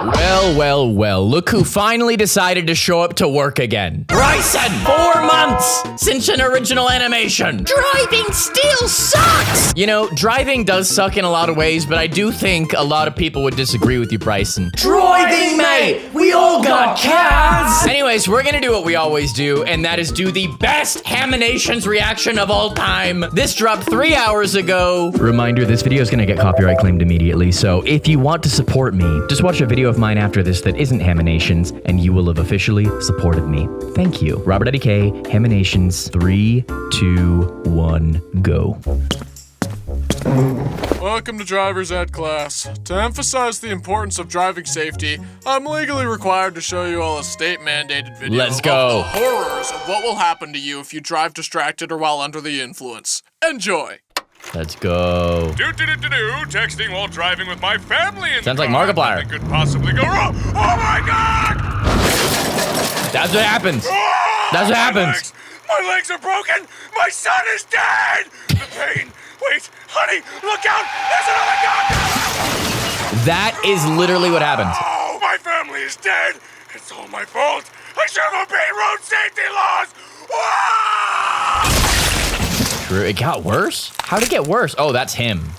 Well, look who finally decided to show up to work again. Bryson! 4 months since an original animation. Driving still sucks! You know, driving does suck in a lot of ways, but I do think a lot of people would disagree with you, Bryson. Driving, mate! We all got cars! Anyways, we're gonna do what we always do, and that is do the best Haminations reaction of all time. This dropped 3 hours ago. Reminder, this video is gonna get copyright claimed immediately, so if you want to support me, just watch a video of mine after this that isn't Haminations, and you will have officially supported me. Thank you. RobertIDK Haminations, 3, 2, 1, go. Welcome to driver's ed class. To emphasize the importance of driving safety, I'm legally required to show you all a state-mandated video Let's go. of the horrors of what will happen to you if you drive distracted or while under the influence. Enjoy. Let's go. Texting while driving with my family in Sounds like Markiplier. Nothing could possibly go wrong. Oh my God! That's what happens. That's what happens. My legs are broken. My son is dead. The pain. Wait, honey, look out! There's another gun! That is literally what happens. Oh, my family is dead. It's all my fault. I should have obeyed road safety laws. True. It got worse? How'd it get worse? Oh, that's him.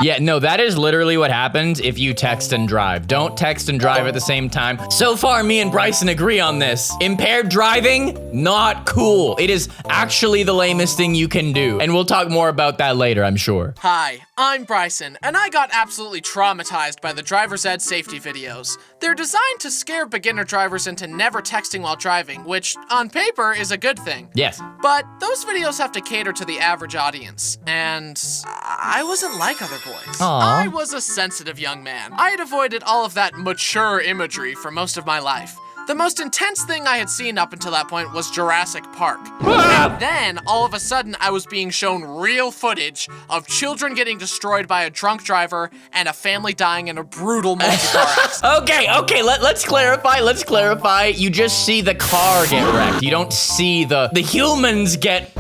Yeah, no, that is literally what happens if you text and drive. Don't text and drive at the same time. So far, me and Bryson agree on this. Impaired driving, not cool. It is actually the lamest thing you can do. And we'll talk more about that later, I'm sure. Hi, I'm Bryson, and I got absolutely traumatized by the driver's ed safety videos. They're designed to scare beginner drivers into never texting while driving, which, on paper, is a good thing. Yes. But those videos have to cater to the average audience, and I wasn't like other boys. Aww. I was a sensitive young man. I had avoided all of that mature imagery for most of my life. The most intense thing I had seen up until that point was Jurassic Park. And then, all of a sudden, I was being shown real footage of children getting destroyed by a drunk driver and a family dying in a brutal multi-car accident. Okay, let's clarify. You just see the car get wrecked. You don't see the humans get...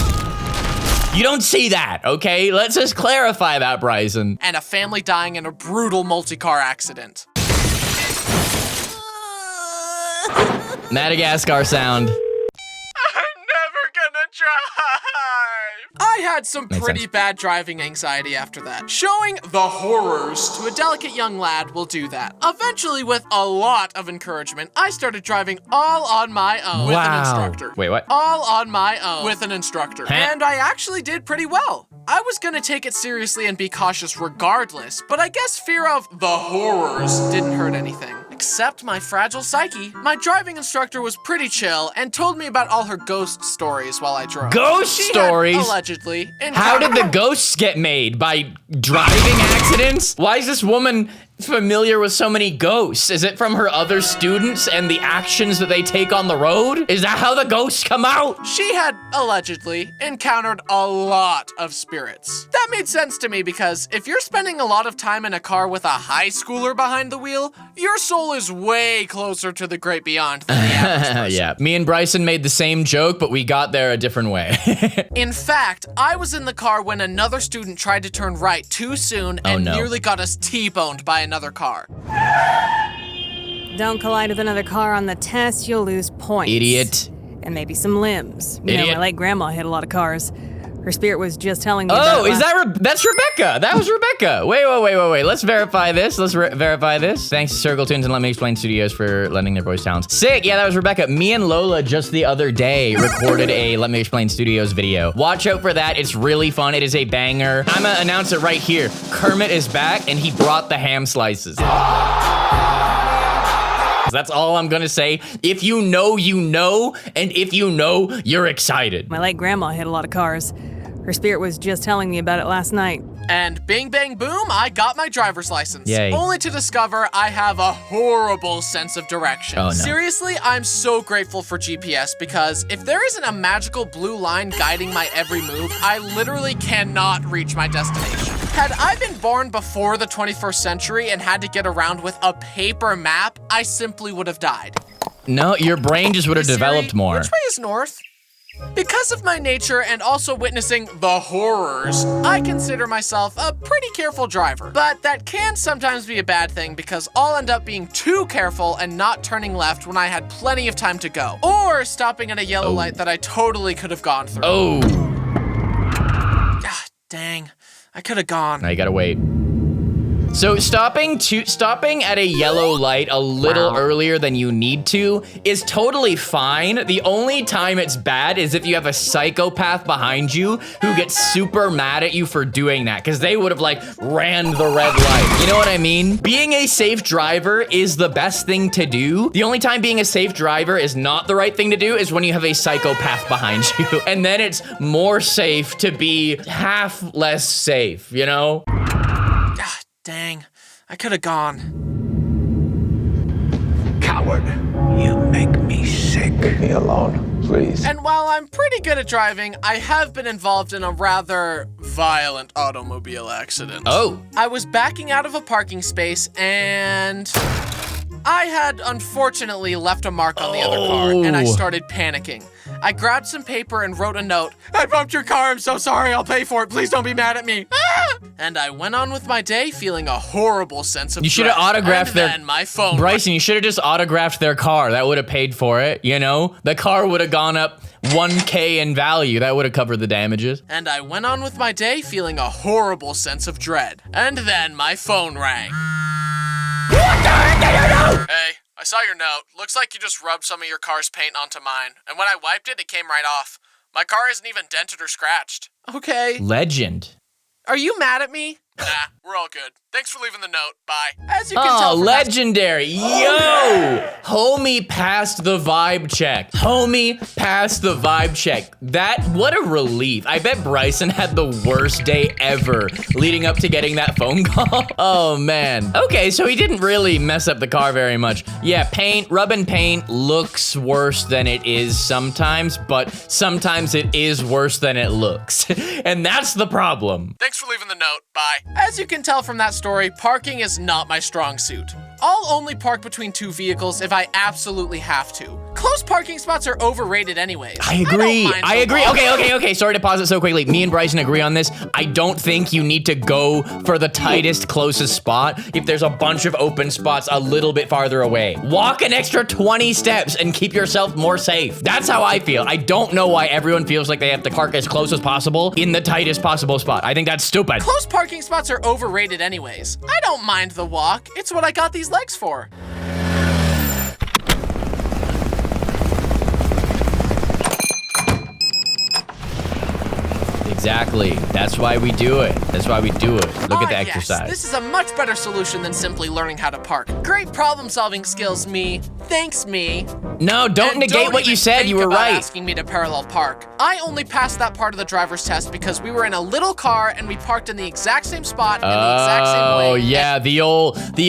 You don't see that, okay? Let's just clarify that, Bryson. And a family dying in a brutal multi-car accident. Madagascar sound. I'm never gonna drive. I had some pretty bad driving anxiety after that. Showing the horrors to a delicate young lad will do that. Eventually, with a lot of encouragement, I started driving all on my own with an instructor. Wait, what? All on my own with an instructor. Huh? And I actually did pretty well. I was gonna take it seriously and be cautious regardless, but I guess fear of the horrors didn't hurt anything. Except my fragile psyche. My driving instructor was pretty chill and told me about all her ghost stories while I drove. Ghost stories? Allegedly. How did the ghosts get made? By driving accidents? Why is this woman familiar with so many ghosts? Is it from her other students and the actions that they take on the road? Is that how the ghosts come out? She had, allegedly, encountered a lot of spirits. That made sense to me because if you're spending a lot of time in a car with a high schooler behind the wheel, your soul is way closer to the great beyond than the average person. Yeah, me and Bryson made the same joke, but we got there a different way. In fact, I was in the car when another student tried to turn right too soon and nearly got us T-boned by another car. Don't collide with another car on the test, you'll lose points. Idiot. And maybe some limbs. You Idiot. know, my late grandma hit a lot of cars. Her spirit was just telling me Oh, about is that's Rebecca? That was Rebecca. Wait. Let's verify this. Verify this. Thanks to Circle Tunes and Let Me Explain Studios for lending their voice talents. Sick, yeah, that was Rebecca. Me and Lola just the other day recorded a Let Me Explain Studios video. Watch out for that, it's really fun. It is a banger. I'm gonna announce it right here. Kermit is back and he brought the ham slices. That's all I'm gonna say. If you know, you know, and if you know, you're excited. My late grandma hit a lot of cars. Her spirit was just telling me about it last night. And bing bang boom, I got my driver's license. Yay. Only to discover I have a horrible sense of direction. Oh, no. Seriously, I'm so grateful for GPS because if there isn't a magical blue line guiding my every move, I literally cannot reach my destination. Had I been born before the 21st century and had to get around with a paper map, I simply would have died. No, your brain just would have developed more. Which way is north? Because of my nature and also witnessing the horrors, I consider myself a pretty careful driver. But that can sometimes be a bad thing because I'll end up being too careful and not turning left when I had plenty of time to go. Or stopping at a yellow light that I totally could have gone through. Oh. Ah, dang. I could have gone. Now you gotta wait. So stopping at a yellow light a little earlier than you need to is totally fine. The only time it's bad is if you have a psychopath behind you who gets super mad at you for doing that, because they would have like ran the red light. You know what I mean? Being a safe driver is the best thing to do. The only time being a safe driver is not the right thing to do is when you have a psychopath behind you. And then it's more safe to be half less safe, you know? Dang, I could have gone. Coward, you make me sick. Leave me alone, please. And while I'm pretty good at driving, I have been involved in a rather violent automobile accident. Oh. I was backing out of a parking space and I had unfortunately left a mark on the other car and I started panicking. I grabbed some paper and wrote a note. I bumped your car, I'm so sorry, I'll pay for it, please don't be mad at me. Ah! And I went on with my day feeling a horrible sense of You should have autographed their... then my phone... Bryson, you should have just autographed their car. That would have paid for it, you know? The car would have gone up 1K in value. That would have covered the damages. And I went on with my day feeling a horrible sense of dread. And then my phone rang. What the heck did you do? Hey, I saw your note. Looks like you just rubbed some of your car's paint onto mine. And when I wiped it, it came right off. My car isn't even dented or scratched. Okay. Legend. Are you mad at me? Nah, we're all good. Thanks for leaving the note. Bye. As you can tell from legendary. Yo! Homie passed the vibe check. Homie passed the vibe check. What a relief. I bet Bryson had the worst day ever leading up to getting that phone call. Oh, man. Okay, so he didn't really mess up the car very much. Yeah, rubbing paint looks worse than it is sometimes, but sometimes it is worse than it looks. And that's the problem. Thanks for leaving the note. Bye. As you can tell from that story, parking is not my strong suit. I'll only park between two vehicles if I absolutely have to. Close parking spots are overrated anyways. I agree. I agree. Okay. Sorry to pause it so quickly. Me and Bryson agree on this. I don't think you need to go for the tightest, closest spot if there's a bunch of open spots a little bit farther away. Walk an extra 20 steps and keep yourself more safe. That's how I feel. I don't know why everyone feels like they have to park as close as possible in the tightest possible spot. I think that's stupid. Close parking spots are overrated anyways. I don't mind the walk. It's what I got these legs for. Exactly. That's why we do it. Look at the exercise. This is a much better solution than simply learning how to park. Great problem-solving skills, me. Thanks, me. No, don't negate what you said. You were right. Asking me to parallel park. I only passed that part of the driver's test because we were in a little car and we parked in the exact same spot in the exact same way. Oh yeah, the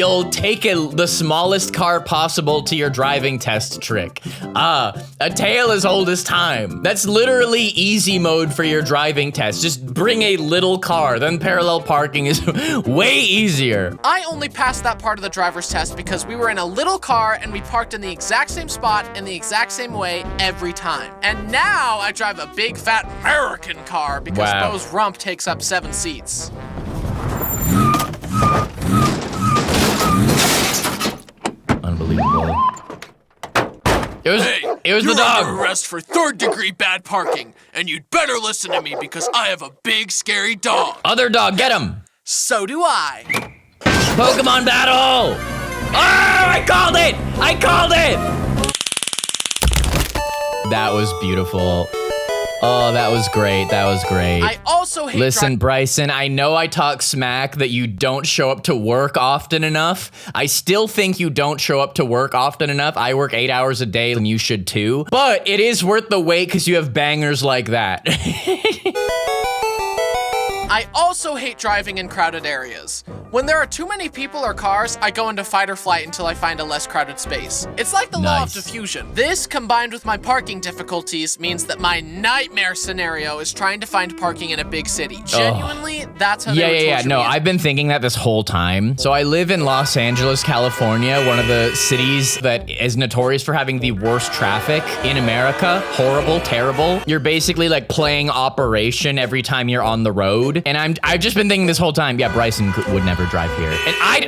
old take the smallest car possible to your driving test trick. A tale as old as time. That's literally easy mode for your driving test. Just bring a little car, then parallel parking is way easier. I only passed that part of the driver's test because we were in a little car and we parked in the exact same spot in the exact same way every time. And now I drive a big fat American car because Bo's rump takes up 7 seats. Unbelievable. It was the dog. You're under arrest for 3rd-degree bad parking, and you'd better listen to me because I have a big, scary dog. Other dog, get him. So do I. Pokemon battle! Oh, I called it! That was beautiful. Oh, that was great. I also hate Listen, Bryson, I know I talk smack that you don't show up to work often enough. I still think you don't show up to work often enough. I work 8 hours a day and you should too. But it is worth the wait because you have bangers like that. I also hate driving in crowded areas. When there are too many people or cars, I go into fight or flight until I find a less crowded space. It's like the law of diffusion. This, combined with my parking difficulties, means that my nightmare scenario is trying to find parking in a big city. Genuinely, that's how they would torture No, me. I've been thinking that this whole time. So I live in Los Angeles, California, one of the cities that is notorious for having the worst traffic in America. Horrible, terrible. You're basically like playing Operation every time you're on the road. And I've just been thinking this whole time, yeah, Bryson would never drive here. And I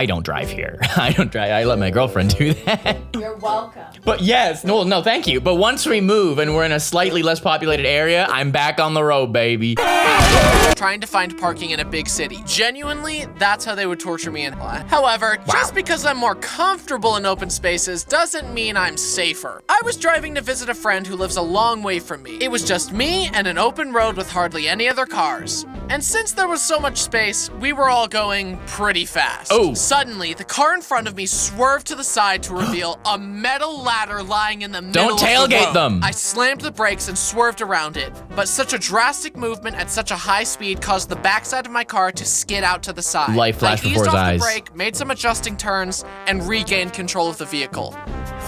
don't drive here. I don't drive. I let my girlfriend do that. You're welcome. But yes, no, thank you. But once we move and we're in a slightly less populated area, I'm back on the road, baby. Trying to find parking in a big city. Genuinely, that's how they would torture me in However, just because I'm more comfortable in open spaces doesn't mean I'm safer. I was driving to visit a friend who lives a long way from me. It was just me and an open road with hardly any other cars. And since there was so much space, we were all going pretty fast. Oh. Suddenly, the car in front of me swerved to the side to reveal a metal ladder lying in the middle of the road. Don't tailgate them. I slammed the brakes and swerved around it, but such a drastic movement at such a high speed caused the backside of my car to skid out to the side. Light flashed before his I eased off eyes. the brake, made some adjusting turns, and regained control of the vehicle.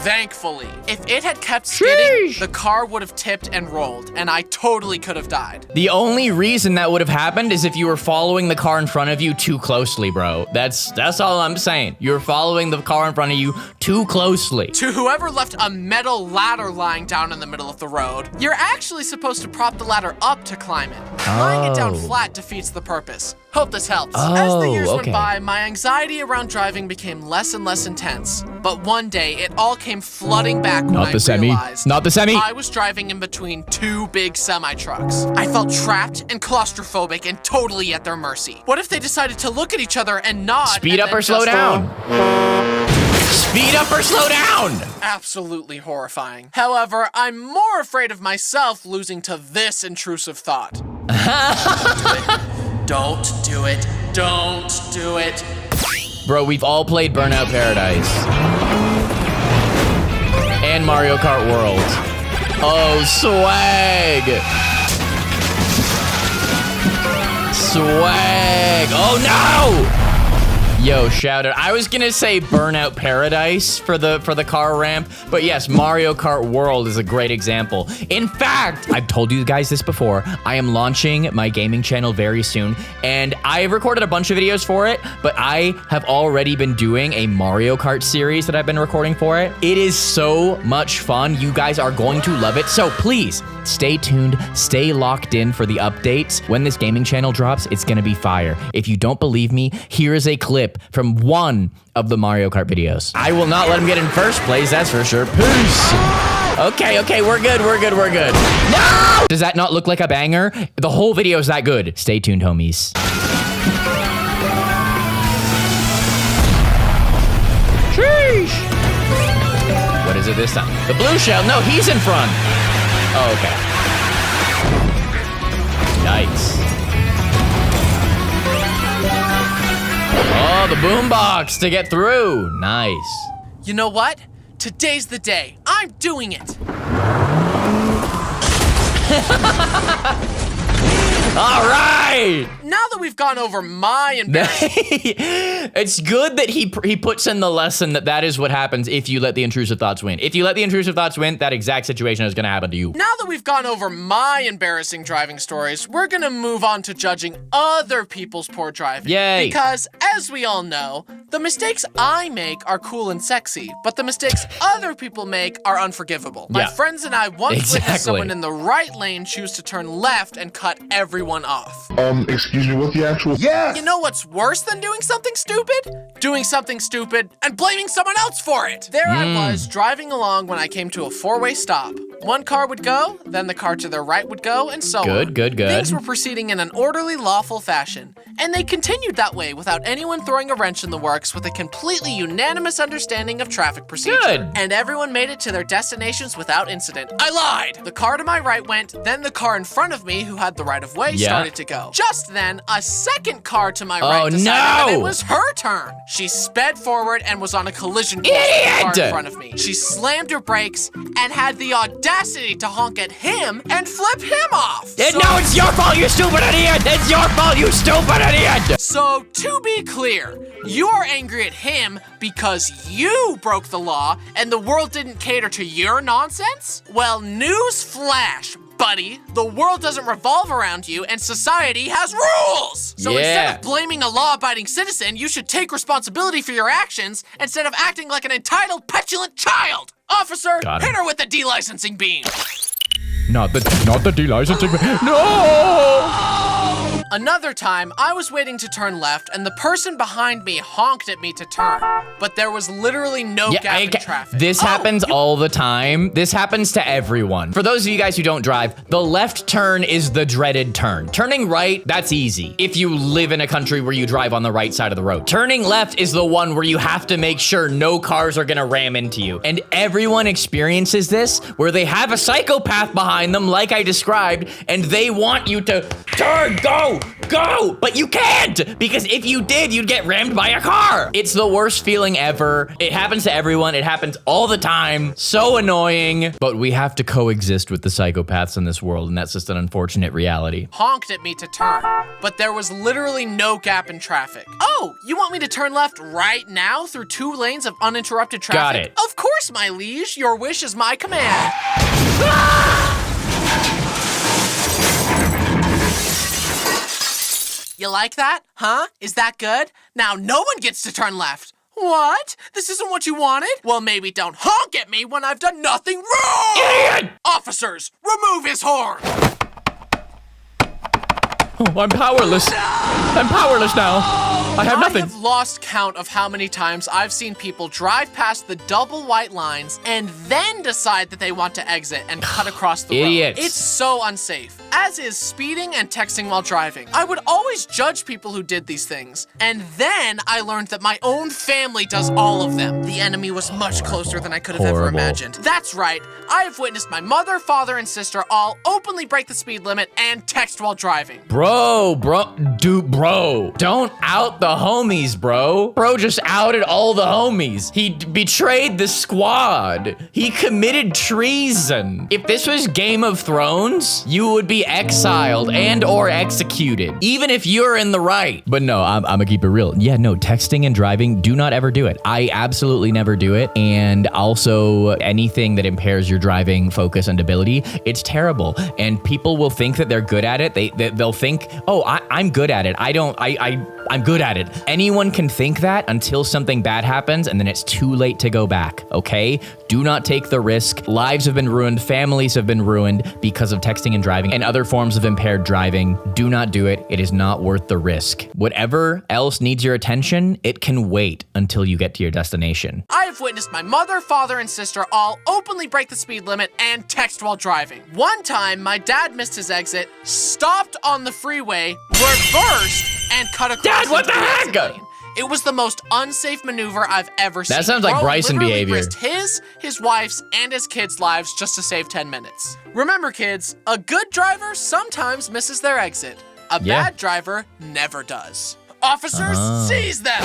Thankfully, if it had kept skidding, the car would have tipped and rolled, and I totally could have died. The only reason that would have happened is if you were following the car in front of you too closely, bro. That's all I'm saying. You're following the car in front of you too closely. To whoever left a metal ladder lying down in the middle of the road, you're actually supposed to prop the ladder up to climb it. Lying it down flat defeats the purpose. Hope this helps. As the years went by, my anxiety around driving became less and less intense. But one day, it all came flooding back when I realized Not the semi. I was driving in between two big semi-trucks. I felt trapped and claustrophobic and totally at their mercy. What if they decided to look at each other and nod? Speed up or slow down. Speed up or slow down. Absolutely horrifying. However, I'm more afraid of myself losing to this intrusive thought. Don't do it. Don't do it. Bro, we've all played Burnout Paradise. And Mario Kart World. Oh, swag. Swag. Oh, no! Yo, shout out. I was gonna say Burnout Paradise for the car ramp, but yes, Mario Kart World is a great example. In fact, I've told you guys this before, I am launching my gaming channel very soon, and I have recorded a bunch of videos for it, but I have already been doing a Mario Kart series that I've been recording for it. It is so much fun. You guys are going to love it, so please, stay tuned, stay locked in for the updates. When this gaming channel drops, it's gonna be fire. If you don't believe me, here is a clip from one of the Mario Kart videos. I will not let him get in first place, that's for sure. Peace. Okay, we're good. No! Does that not look like a banger? The whole video is that good. Stay tuned, homies. Sheesh. What is it this time? The blue shell? No, he's in front. Oh, okay. Yikes. Oh, the boombox to get through. Nice. You know what? Today's the day. I'm doing it. All right. Now that we've gone over my embarrassment. It's good that he puts in the lesson that is what happens if you let the intrusive thoughts win. If you let the intrusive thoughts win, that exact situation is going to happen to you. Now that we've gone over my embarrassing driving stories, we're going to move on to judging other people's poor driving. Yay. Because, as we all know, the mistakes I make are cool and sexy, but the mistakes other people make are unforgivable. My friends and I once witnessed someone in the right lane choose to turn left and cut everyone off. Excuse me, what's the actual? Yes! You know what's worse than doing something stupid? Doing something stupid and blaming someone else for it. There I was, driving along when I came to a four-way stop. One car would go, then the car to their right would go, and so on. Good. Things were proceeding in an orderly, lawful fashion. And they continued that way without anyone throwing a wrench in the works, with a completely unanimous understanding of traffic procedure. Good. And everyone made it to their destinations without incident. I lied! The car to my right went, then the car in front of me, who had the right of way, started to go. Just then, a second car to my right decided that it was her turn. She sped forward and was on a collision course with the car in front of me. She slammed her brakes and had the audacity audacity to honk at him and flip him off. No, it's your fault, you stupid idiot! It's your fault, you stupid idiot! So, to be clear, you're angry at him because you broke the law and the world didn't cater to your nonsense? Well, news flash, buddy. The world doesn't revolve around you and society has rules! So instead of blaming a law-abiding citizen, you should take responsibility for your actions instead of acting like an entitled, petulant child! Officer, hit her with the delicensing beam! Not the delicensing. No! Another time, I was waiting to turn left and the person behind me honked at me to turn, but there was literally no gap in traffic. This happens all the time. This happens to everyone. For those of you guys who don't drive, the left turn is the dreaded turn. Turning right, that's easy if you live in a country where you drive on the right side of the road. Turning left is the one where you have to make sure no cars are gonna ram into you. And everyone experiences this where they have a psychopath behind them, like I described, and they want you to turn, go, but you can't, because if you did, you'd get rammed by a car. It's the worst feeling ever. It happens to everyone. It happens all the time. So annoying, but we have to coexist with the psychopaths in this world, and that's just an unfortunate reality. Honked at me to turn, but there was literally no gap in traffic. Oh, you want me to turn left right now through 2 lanes of uninterrupted traffic? Got it. Of course, my liege. Your wish is my command. You like that? Huh? Is that good? Now no one gets to turn left. What? This isn't what you wanted? Well, maybe don't honk at me when I've done nothing wrong! Idiot! Officers, remove his horn! Oh, I'm powerless. I'm powerless now. I have nothing. I have lost count of how many times I've seen people drive past the double white lines and then decide that they want to exit and cut across the Idiots. road. It's so unsafe. As is speeding and texting while driving. I would always judge people who did these things. And then I learned that my own family does all of them. The enemy was much closer than I could have ever imagined. That's right. I have witnessed my mother, father, and sister all openly break the speed limit and text while driving. Bro, don't out the homies, bro. Bro just outed all the homies. He betrayed the squad. He committed treason. If this was Game of Thrones, you would be exiled and or executed, even if you're in the right. But no, I'm gonna keep it real. Yeah, no, texting and driving, do not ever do it. I absolutely never do it. And also anything that impairs your driving focus and ability, it's terrible. And people will think that they're good at it. They'll think, oh, I'm good at it. I'm good at it. Anyone can think that until something bad happens, and then it's too late to go back, okay? Do not take the risk. Lives have been ruined, families have been ruined because of texting and driving and other forms of impaired driving. Do not do it. It is not worth the risk. Whatever else needs your attention, it can wait until you get to your destination. I have witnessed my mother, father, and sister all openly break the speed limit and text while driving. One time, my dad missed his exit, stopped on the freeway, reversed, and cut across. Dad, what the heck? It was the most unsafe maneuver I've ever seen. That sounds like Bryson behavior. Risked his wife's, and his kids' lives just to save 10 minutes. Remember, kids, a good driver sometimes misses their exit. A bad driver never does. Officers, seize them!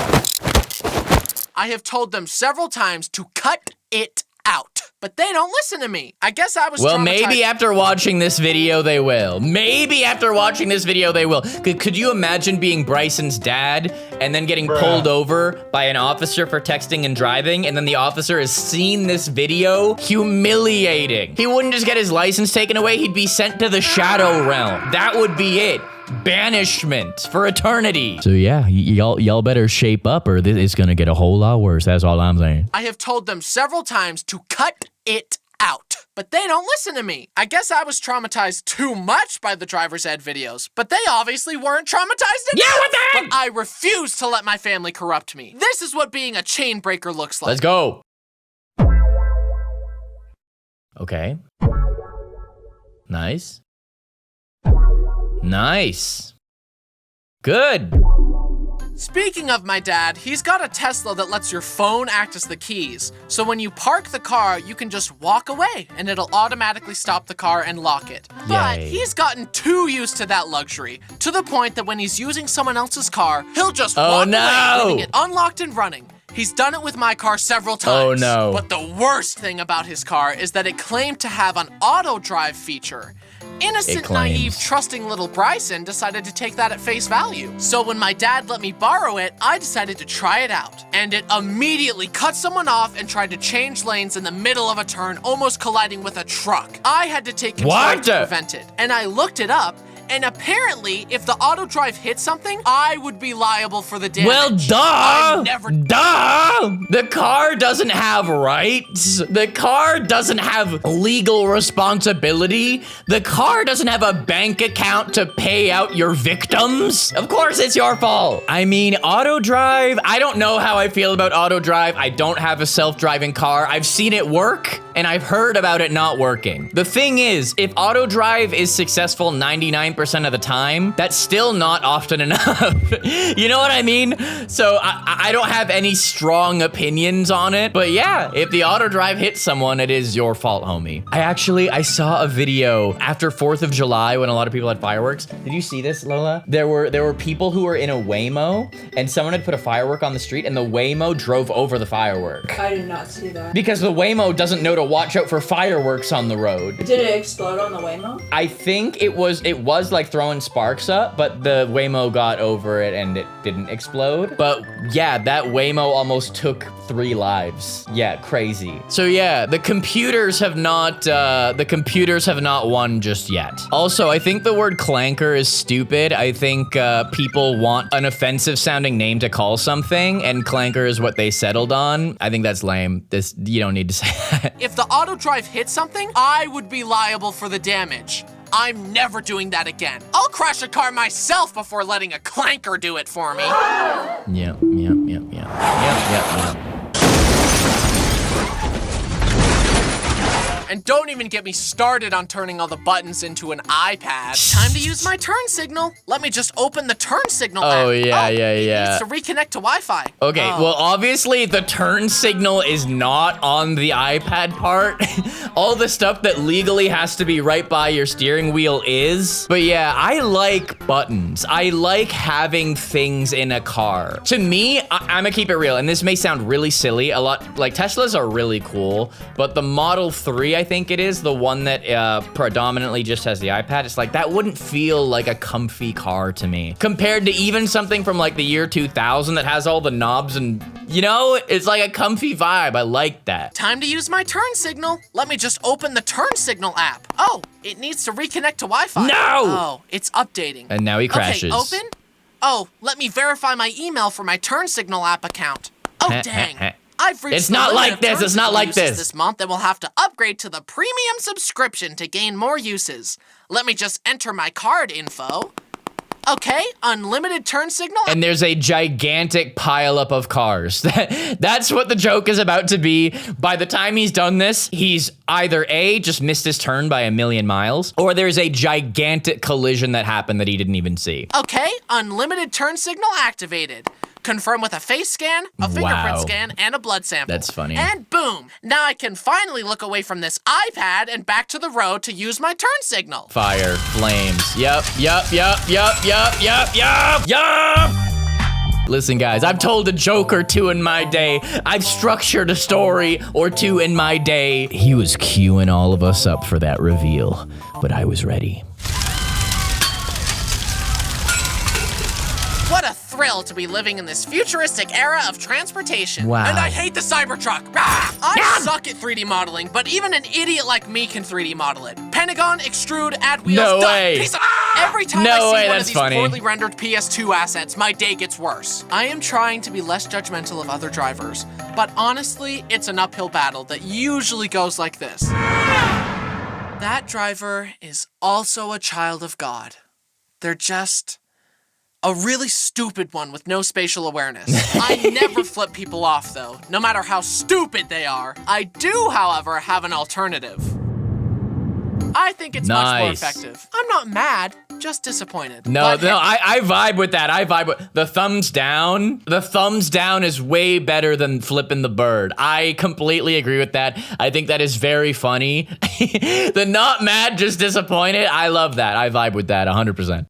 I have told them several times to cut it out, but they don't listen to me. I guess I was Well, maybe after watching this video, they will. Maybe after watching this video, they will. Could you imagine being Bryson's dad and then getting pulled over by an officer for texting and driving, and then the officer has seen this video? Humiliating. He wouldn't just get his license taken away, he'd be sent to the shadow realm. That would be it. Banishment for eternity. So yeah, y'all better shape up or this is gonna get a whole lot worse. That's all I'm saying. I have told them several times to cut it out, but they don't listen to me. I guess I was traumatized too much by the driver's ed videos, but they obviously weren't traumatized enough. Yeah, what the heck? But I refuse to let my family corrupt me. This is what being a chain breaker looks like. Let's go. Okay. Nice. Nice. Good. Speaking of my dad, he's got a Tesla that lets your phone act as the keys. So when you park the car, you can just walk away and it'll automatically stop the car and lock it. But he's gotten too used to that luxury, to the point that when he's using someone else's car, he'll just walk away, leaving it unlocked and running. He's done it with my car several Oh, times. no. But the worst thing about his car is that it claimed to have an auto drive feature. Innocent, naive, trusting little Bryson decided to take that at face value. So when my dad let me borrow it, I decided to try it out. And it immediately cut someone off and tried to change lanes in the middle of a turn, almost colliding with a truck. I had to take control to prevent it. And I looked it up, and apparently, if the auto drive hit something, I would be liable for the damage. Well, duh! The car doesn't have rights. The car doesn't have legal responsibility. The car doesn't have a bank account to pay out your victims. Of course, it's your fault. I mean, auto drive, I don't know how I feel about auto drive. I don't have a self-driving car. I've seen it work, and I've heard about it not working. The thing is, if auto drive is successful 99% of the time, that's still not often enough. You know what I mean? So I don't have any strong opinions on it, but yeah, if the auto drive hits someone, it is your fault, homie. I saw a video after 4th of July when a lot of people had fireworks. Did you see this, Lola? There were people who were in a Waymo, and someone had put a firework on the street, and the Waymo drove over the firework. I did not see that. Because the Waymo doesn't know to watch out for fireworks on the road. Did it explode on the Waymo? I think it was like throwing sparks up, but the Waymo got over it and it didn't explode. But yeah, that Waymo almost took 3 lives. Yeah, crazy. So yeah, the computers have not won just yet. Also, I think the word clanker is stupid. I think people want an offensive sounding name to call something, and clanker is what they settled on. I think that's lame. You don't need to say that. If the auto drive hit something, I would be liable for the damage. I'm never doing that again. I'll crash a car myself before letting a clanker do it for me. Yep. And don't even get me started on turning all the buttons into an iPad. Time to use my turn signal. Let me just open the turn signal app. Yeah. It needs to reconnect to Wi-Fi. Okay, well, obviously the turn signal is not on the iPad part. All the stuff that legally has to be right by your steering wheel is. But yeah, I like buttons. I like having things in a car. To me, I'm gonna keep it real, and this may sound really silly. A lot, like Teslas are really cool, but the Model 3, I think it is, the one that predominantly just has the iPad, it's like, that wouldn't feel like a comfy car to me. Compared to even something from like the year 2000 that has all the knobs and, you know, it's like a comfy vibe. I like that. Time to use my turn signal. Let me just open the turn signal app. Oh, it needs to reconnect to Wi-Fi. No! Oh, it's updating. And now he crashes. Okay, open. Oh, let me verify my email for my turn signal app account. Oh, dang. I've reached It's not like this. It's not like this month, and we'll have to upgrade to the premium subscription to gain more uses. Let me just enter my card info. Okay, unlimited turn signal. And there's a gigantic pileup of cars. That's what the joke is about to be. By the time he's done this, he's either A, just missed his turn by 1,000,000 miles, or there's a gigantic collision that happened that he didn't even see. Okay, unlimited turn signal activated. Confirm with a face scan, a fingerprint scan, and a blood sample. That's funny. And boom! Now I can finally look away from this iPad and back to the road to use my turn signal. Fire, flames. Yup. Listen, guys, I've told a joke or two in my day. I've structured a story or two in my day. He was queuing all of us up for that reveal, but I was ready. What a thrill to be living in this futuristic era of transportation. Wow. And I hate the Cybertruck. I suck at 3D modeling, but even an idiot like me can 3D model it. Pentagon, extrude, add wheels, No done. way. Piece of Every time I No see way, one that's of these funny. poorly rendered PS2 assets, my day gets worse. I am trying to be less judgmental of other drivers, but honestly, it's an uphill battle that usually goes like this. That driver is also a child of God. They're just a really stupid one with no spatial awareness. I never flip people off, though, no matter how stupid they are. I do, however, have an alternative. I think it's much more effective. I'm not mad, just disappointed. No, I vibe with that. I vibe with the thumbs down. The thumbs down is way better than flipping the bird. I completely agree with that. I think that is very funny. The not mad, just disappointed. I love that. I vibe with that 100%.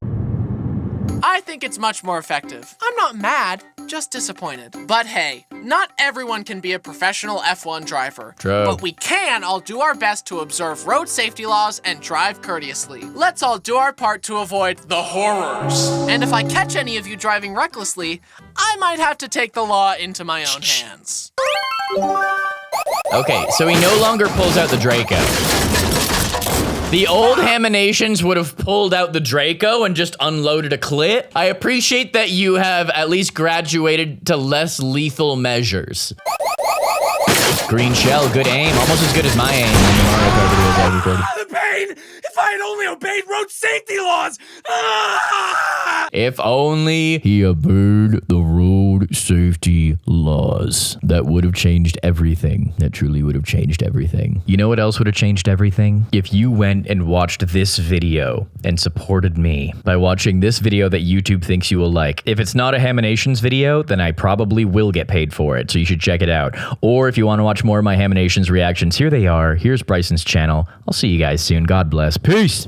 I think it's much more effective. I'm not mad, just disappointed. But hey, Not everyone can be a professional F1 driver. True. But we can all do our best to observe road safety laws and drive courteously. Let's all do our part to avoid the horrors. And if I catch any of you driving recklessly, I might have to take the law into my own hands. Okay, so he no longer pulls out the Draco. The old Haminations would have pulled out the Draco and just unloaded a clit. I appreciate that you have at least graduated to less lethal measures. Green shell, good aim, almost as good as my aim. The pain! If I had only obeyed road safety laws! If only he obeyed the road safety laws. That would have changed everything. That truly would have changed everything. You know what else would have changed everything? If you went and watched this video and supported me by watching this video that YouTube thinks you will like. If it's not a Haminations video, then I probably will get paid for it, so you should check it out. Or if you want to watch more of my Haminations reactions, here they are. Here's Bryson's channel. I'll see you guys soon. God bless. Peace!